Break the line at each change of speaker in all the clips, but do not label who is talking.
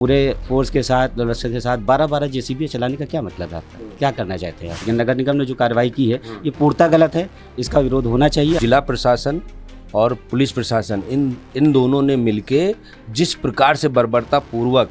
पूरे फोर्स के साथ लश्कर के साथ 12-12 जेसीबी चलाने का क्या मतलब है आपका? क्या करना चाहते हैं आप? ये नगर निगम ने जो कार्रवाई की है ये पूर्णतः गलत है, इसका विरोध होना चाहिए।
जिला प्रशासन और पुलिस प्रशासन इन दोनों ने मिलके जिस प्रकार से बर्बरता पूर्वक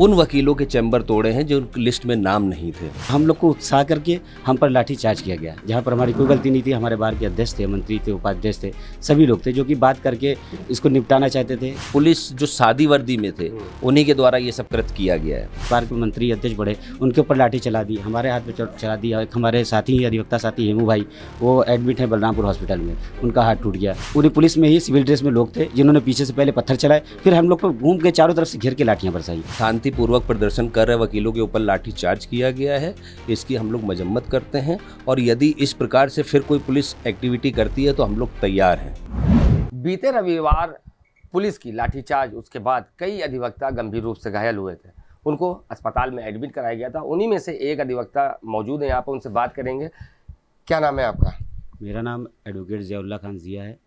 उन वकीलों के चैम्बर तोड़े हैं जो लिस्ट में नाम नहीं थे।
हम लोग को उत्साह करके हम पर लाठीचार्ज किया गया, जहाँ पर हमारी कोई गलती नहीं थी। हमारे बार के अध्यक्ष थे, मंत्री थे, उपाध्यक्ष थे, सभी लोग थे जो कि बात करके इसको निपटाना चाहते थे।
पुलिस जो सादी वर्दी में थे उन्हीं के द्वारा ये सब कृत्य किया गया है।
बार के मंत्री अध्यक्ष बढ़े, उनके ऊपर लाठी चला दी, हमारे हाथ में चला दी। एक हमारे साथी अधिवक्ता साथी हेमू भाई, वो एडमिट है बलरामपुर हॉस्पिटल में, उनका हाथ टूट गया। पूरी पुलिस में ही सिविल ड्रेस में लोग थे जिन्होंने पीछे से पहले पत्थर चलाए, फिर हम लोग पर घूम के चारों तरफ से घेर के लाठियाँ बरसाई।
शांतिपूर्वक प्रदर्शन कर रहे वकीलों के ऊपर लाठीचार्ज किया गया है, इसकी हम लोग मजम्मत करते हैं और यदि इस प्रकार से फिर कोई पुलिस एक्टिविटी करती है तो हम लोग तैयार हैं।
बीते रविवार पुलिस की लाठीचार्ज, उसके बाद कई अधिवक्ता गंभीर रूप से घायल हुए थे, उनको अस्पताल में एडमिट कराया गया था। उन्हीं में से एक अधिवक्ता मौजूद है यहाँ पर, उनसे बात करेंगे। क्या नाम है आपका?
मेरा नाम एडवोकेट ज़ियाउल्लाह खान ज़िया है।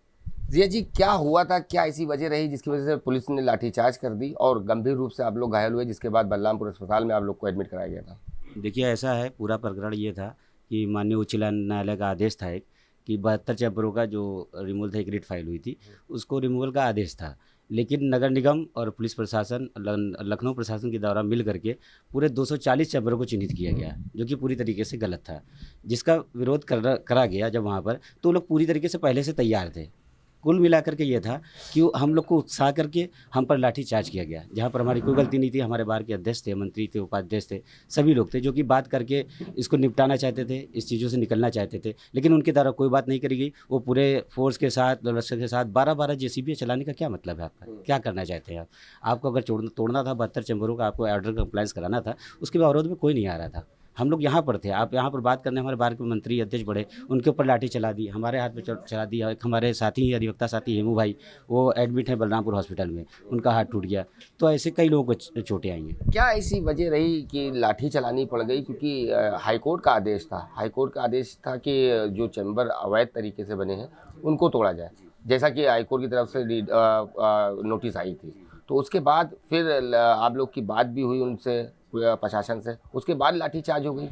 जिया जी, क्या हुआ था, क्या ऐसी वजह रही जिसकी वजह से पुलिस ने लाठीचार्ज कर दी और गंभीर रूप से आप लोग घायल हुए, जिसके बाद बलरामपुर अस्पताल में आप लोग को एडमिट कराया गया था?
देखिए, ऐसा है, पूरा प्रकरण ये था कि माननीय उच्च न्यायालय का आदेश था एक कि 72 चैम्बरों का जो रिमूवल था, एक रिट फाइल हुई थी, उसको रिमूवल का आदेश था। लेकिन नगर निगम और पुलिस प्रशासन, लखनऊ प्रशासन के द्वारा मिल करके पूरे 240 चैम्बरों को चिन्हित किया गया, जो कि पूरी तरीके से गलत था, जिसका विरोध करा गया जब वहाँ पर, तो लोग पूरी तरीके से पहले से तैयार थे। कुल मिलाकर के ये था कि हम लोग को उत्साह करके हम पर लाठीचार्ज किया गया, जहाँ पर हमारी कोई गलती नहीं थी। हमारे बार के अध्यक्ष थे, मंत्री थे, उपाध्यक्ष थे, सभी लोग थे जो कि बात करके इसको निपटाना चाहते थे, इस चीज़ों से निकलना चाहते थे, लेकिन उनके द्वारा कोई बात नहीं करी गई। वो पूरे फोर्स के साथ, लश्कर के साथ 12-12 जेसीबी चलाने का क्या मतलब है आपका? क्या करना चाहते हैं आप? आपको अगर तोड़ना था 72 चैम्बरों का, आपको ऑर्डर कंप्लाइंस कराना था, उसके विरोध में कोई नहीं आ रहा था। हम लोग यहाँ पर थे, आप यहाँ पर बात करने हमारे बार के मंत्री अध्यक्ष बढ़े, उनके ऊपर लाठी चला दी, हमारे हाथ में चला दी। एक हमारे साथी अधिवक्ता साथी हेमू भाई, वो एडमिट है बलरामपुर हॉस्पिटल में, उनका हाथ टूट गया। तो ऐसे कई लोगों को चोटें आई हैं।
क्या ऐसी वजह रही कि लाठी चलानी पड़ गई? क्योंकि हाईकोर्ट का आदेश था, हाईकोर्ट का आदेश था कि जो चैम्बर अवैध तरीके से बने हैं उनको तोड़ा जाए, जैसा कि हाईकोर्ट की तरफ से नोटिस आई थी। तो उसके बाद फिर आप लोग की बात भी हुई उनसे, प्रशासन से, उसके बाद लाठीचार्ज हो गई।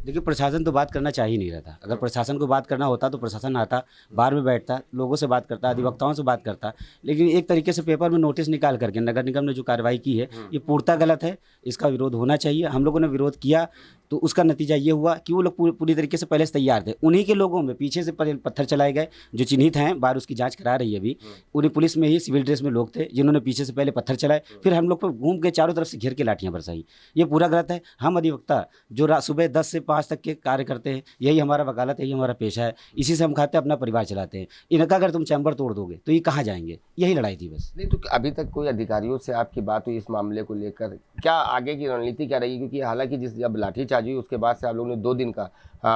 देखिए, प्रशासन तो बात करना चाह ही नहीं रहा था। अगर प्रशासन को बात करना होता तो प्रशासन आता, बार में बैठता, लोगों से बात करता, अधिवक्ताओं से बात करता। लेकिन एक तरीके से पेपर में नोटिस निकाल करके नगर निगम ने जो कार्रवाई की है ये पूर्णतः गलत है, इसका विरोध होना चाहिए। हम लोगों ने विरोध किया तो उसका नतीजा ये हुआ कि वो लोग पूरी तरीके से पहले से तैयार थे। उन्हीं के लोगों में पीछे से पत्थर चलाए गए जो चिन्हित हैं, बार उसकी जांच करा रही है अभी। पूरी पुलिस में ही सिविल ड्रेस में लोग थे जिन्होंने पीछे से पहले पत्थर चलाए, फिर हम लोग पर घूम के चारों तरफ से घेर के लाठियाँ बरसाई। ये पूरा गलत है। हम अधिवक्ता जो सुबह 10 से 5 तक के कार्य करते हैं, यही हमारा वकालत है, यही हमारा पेशा है, इसी से हम खाते हैं, अपना परिवार चलाते हैं। इनका अगर तुम चैम्बर तोड़ दोगे तो ये कहाँ जाएंगे? यही लड़ाई थी बस।
नहीं तो अभी तक कोई अधिकारियों से आपकी बात हुई इस मामले को लेकर? क्या आगे की रणनीति क्या रहेगी? क्योंकि हालांकि जब लाठीचार्ज हुई उसके बाद से आप लोगों ने 2 दिन का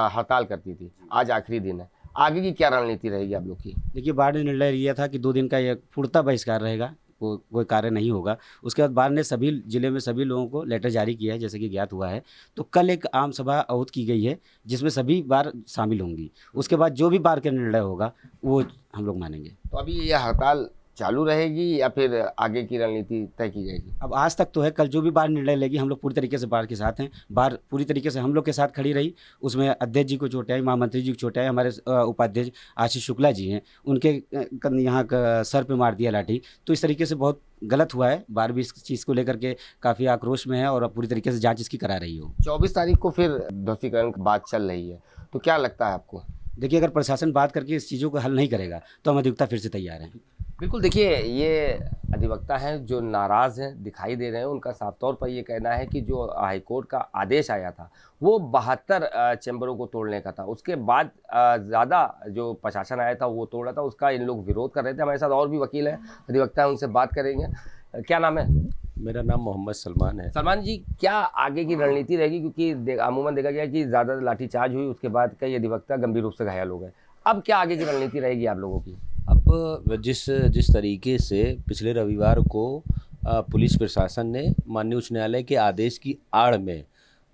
हड़ताल करती थी, आज आखिरी दिन है, आगे की क्या रणनीति रहेगी आप लोग की?
देखिए, बाढ़ ने निर्णय लिया था कि 2 दिन का यह पूर्णतः बहिष्कार रहेगा, कोई कार्य नहीं होगा। उसके बाद बाढ़ ने सभी जिले में सभी लोगों को लेटर जारी किया है, जैसे कि ज्ञात हुआ है। तो कल एक आम सभा आहूत की गई है जिसमें सभी बार शामिल होंगी। उसके बाद जो भी बाढ़ का निर्णय होगा वो हम लोग मानेंगे।
तो अभी यह हड़ताल चालू रहेगी या फिर आगे की रणनीति तय की जाएगी?
अब आज तक तो है, कल जो भी बाढ़ निर्णय लेगी हम लोग पूरी तरीके से बाढ़ के साथ हैं। बाढ़ पूरी तरीके से हम लोग के साथ खड़ी रही। उसमें अध्यक्ष जी को चोटें आई, महामंत्री जी को चोटें आई, हमारे उपाध्यक्ष आशीष शुक्ला जी हैं, उनके यहाँ सर पे मार दिया लाठी। तो इस तरीके से बहुत गलत हुआ है। बाढ़ भी इस चीज़ को लेकर के काफ़ी आक्रोश में है और पूरी तरीके से जाँच इसकी करा रही हो।
24 तारीख को फिर ध्वस्तीकरण की बात चल रही है, तो क्या लगता है आपको?
देखिए, अगर प्रशासन बात करके इस चीज़ों को हल नहीं करेगा तो हम अधिवक्ता फिर से तैयार हैं।
बिल्कुल, देखिए, ये अधिवक्ता हैं जो नाराज़ हैं, दिखाई दे रहे हैं। उनका साफ तौर पर ये कहना है कि जो हाईकोर्ट का आदेश आया था वो 72 चैम्बरों को तोड़ने का था, उसके बाद ज़्यादा जो प्रशासन आया था वो तोड़ा था, उसका इन लोग विरोध कर रहे थे। हमारे साथ और भी वकील हैं, अधिवक्ता हैं, उनसे बात करेंगे। क्या नाम है?
मेरा नाम मोहम्मद सलमान है।
सलमान जी, क्या आगे की रणनीति रहेगी? क्योंकि अमूमन देखा गया कि ज़्यादा लाठीचार्ज हुई, उसके बाद कई अधिवक्ता गंभीर रूप से घायल हो गए। अब क्या आगे की रणनीति रहेगी आप लोगों की?
अब जिस तरीके से पिछले रविवार को पुलिस प्रशासन ने माननीय उच्च न्यायालय के आदेश की आड़ में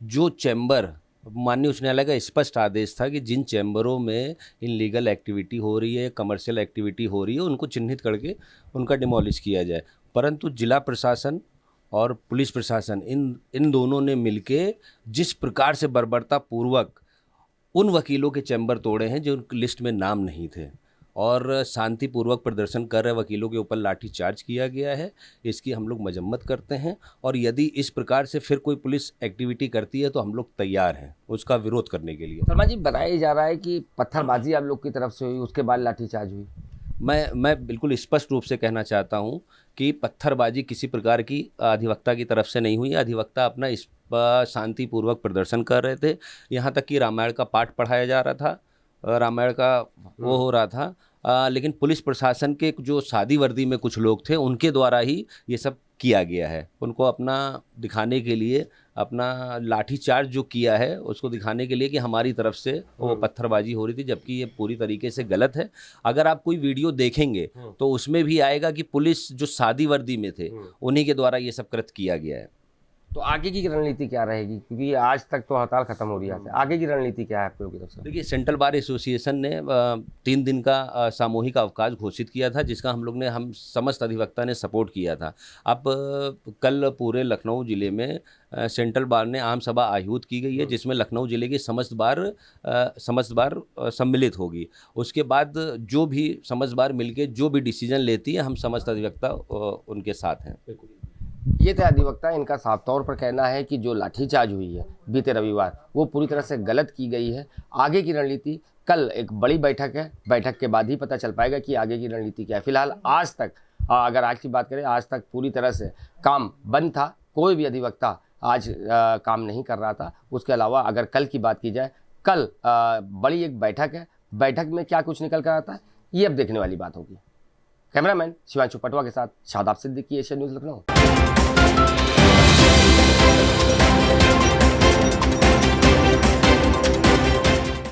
जो चैम्बर, माननीय उच्च न्यायालय का स्पष्ट आदेश था कि जिन चैम्बरों में इनलीगल एक्टिविटी हो रही है, कमर्शियल एक्टिविटी हो रही है, उनको चिन्हित करके उनका डिमोलिश किया जाए, परंतु जिला प्रशासन और पुलिस प्रशासन इन दोनों ने मिलके जिस प्रकार से बर्बरतापूर्वक उन वकीलों के चैम्बर तोड़े हैं जो लिस्ट में नाम नहीं थे, और शांतिपूर्वक प्रदर्शन कर रहे वकीलों के ऊपर लाठीचार्ज किया गया है। इसकी हम लोग मजम्मत करते हैं, और यदि इस प्रकार से फिर कोई पुलिस एक्टिविटी करती है तो हम लोग तैयार हैं उसका विरोध करने के लिए।
शर्मा जी, बताया जा रहा है कि पत्थरबाजी आप लोग की तरफ से हुई, उसके बाद लाठीचार्ज हुई।
मैं बिल्कुल स्पष्ट रूप से कहना चाहता हूं कि पत्थरबाजी किसी प्रकार की अधिवक्ता की तरफ से नहीं हुई। अधिवक्ता अपना इस शांतिपूर्वक प्रदर्शन कर रहे थे, यहाँ तक कि रामायण का पाठ पढ़ाया जा रहा था, रामायण का वो हो रहा था, लेकिन पुलिस प्रशासन के जो सादी वर्दी में कुछ लोग थे उनके द्वारा ही ये सब किया गया है। उनको अपना दिखाने के लिए, अपना लाठीचार्ज जो किया है उसको दिखाने के लिए कि हमारी तरफ से वो पत्थरबाजी हो रही थी, जबकि ये पूरी तरीके से गलत है। अगर आप कोई वीडियो देखेंगे तो उसमें भी आएगा कि पुलिस जो सादी वर्दी में थे उन्हीं के द्वारा ये सब कृत्य किया गया है।
तो आगे की रणनीति क्या रहेगी, क्योंकि आज तक तो हड़ताल खत्म हो रही है, आगे की रणनीति क्या है आप लोगों की तरफ से?
देखिए, सेंट्रल बार एसोसिएशन ने 3 दिन का सामूहिक अवकाश घोषित किया था, जिसका हम समस्त अधिवक्ता ने सपोर्ट किया था। अब कल पूरे लखनऊ ज़िले में सेंट्रल बार ने आम सभा आयोजित की गई है, जिसमें लखनऊ ज़िले की समस्त बार सम्मिलित होगी। उसके बाद जो भी समस्त बार मिलके जो भी डिसीजन लेती है, हम समस्त अधिवक्ता उनके साथ हैं।
ये थे अधिवक्ता, इनका साफ तौर पर कहना है कि जो लाठीचार्ज हुई है बीते रविवार वो पूरी तरह से गलत की गई है। आगे की रणनीति, कल एक बड़ी बैठक है, बैठक के बाद ही पता चल पाएगा कि आगे की रणनीति क्या है। फिलहाल आज तक, अगर आज की बात करें, आज तक पूरी तरह से काम बंद था, कोई भी अधिवक्ता आज काम नहीं कर रहा था। उसके अलावा अगर कल की बात की जाए, कल बड़ी एक बैठक है, बैठक में क्या कुछ निकल कर आता है ये अब देखने वाली बात होगी। कैमरामैन शिवांशु पटवा के साथ शादाब सिद्दीकी, एशियन न्यूज़ लखनऊ।